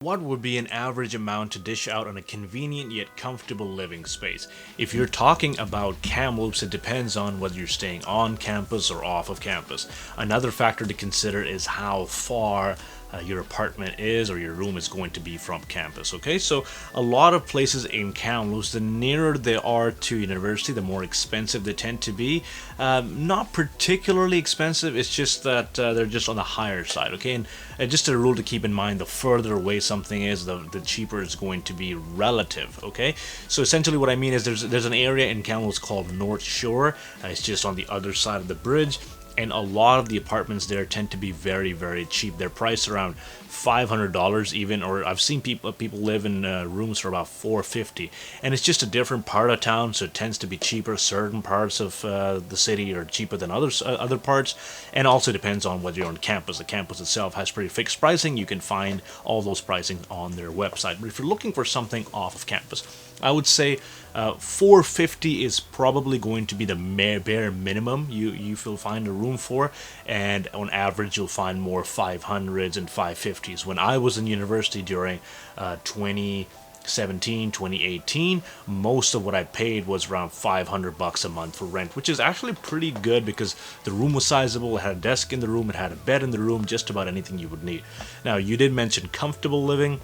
What would be an average amount to dish out on a convenient yet comfortable living space? If you're talking about Kamloops, it depends on whether you're staying on campus or off of campus. Another factor to consider is how far your apartment is or your room is going to be from campus. Okay, so a lot of places in Kamloops, the nearer they are to university, the more expensive they tend to be. Not particularly expensive, it's just that they're just on the higher side. Okay, and just a rule to keep in mind: the further away something is, the cheaper it's going to be relative. Okay, so essentially what I mean is there's an area in Kamloops called North Shore. It's just on the other side of the bridge, and a lot of the apartments there tend to be very, very cheap. They're priced around $500 even, or I've seen people live in rooms for about $450, and it's just a different part of town, so it tends to be cheaper. Certain parts of the city are cheaper than other parts, and also depends on whether you're on campus. The campus itself has pretty fixed pricing. You can find all those pricing on their website. But if you're looking for something off of campus, I would say $450 is probably going to be the bare minimum you will find a room for, and on average you'll find more 500s and 550s. When I was in university during 2017, 2018, most of what I paid was around $500 a month for rent, which is actually pretty good because the room was sizable. It had a desk in the room, it had a bed in the room, just about anything you would need. Now, you did mention comfortable living.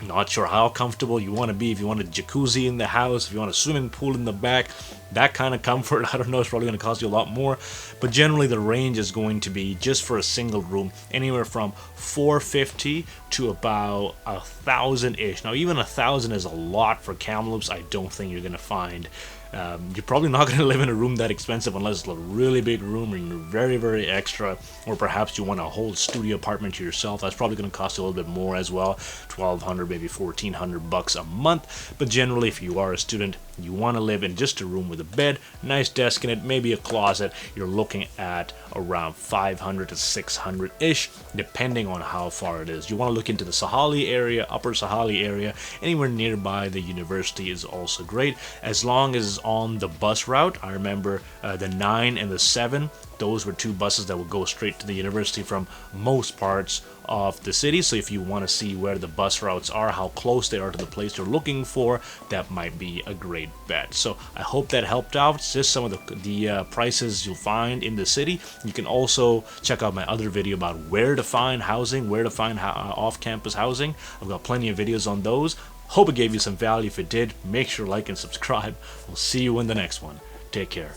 Not sure how comfortable you want to be. If you want a jacuzzi in the house, if you want a swimming pool in the back, that kind of comfort, I don't know, it's probably going to cost you a lot more. But generally the range is going to be, just for a single room, anywhere from $450 to about $1,000-ish. Now, even $1,000 is a lot for Kamloops. I don't think you're going to find. You're probably not going to live in a room that expensive unless it's a really big room and you're very, very extra, or perhaps you want a whole studio apartment to yourself. That's probably going to cost you a little bit more as well, $1,200, maybe $1,400 a month. But generally, if you are a student, you want to live in just a room with a bed, nice desk in it, maybe a closet, you're looking at around $500 to $600-ish, depending on how far it is. You want to look into the Sahali area, upper Sahali area. Anywhere nearby the university is also great, as long as it's on the bus route. I remember the 9 and the 7, those were two buses that would go straight to the university from most parts of the city. So if you want to see where the bus routes are, how close they are to the place you're looking for, that might be a great bet. So I hope that helped out. It's just some of the prices you'll find in the city. You can also check out my other video about where to find housing, where to find off-campus housing. I've got plenty of videos on those. Hope it gave you some value. If it did, make sure to like and subscribe. We'll see you in the next one. Take care.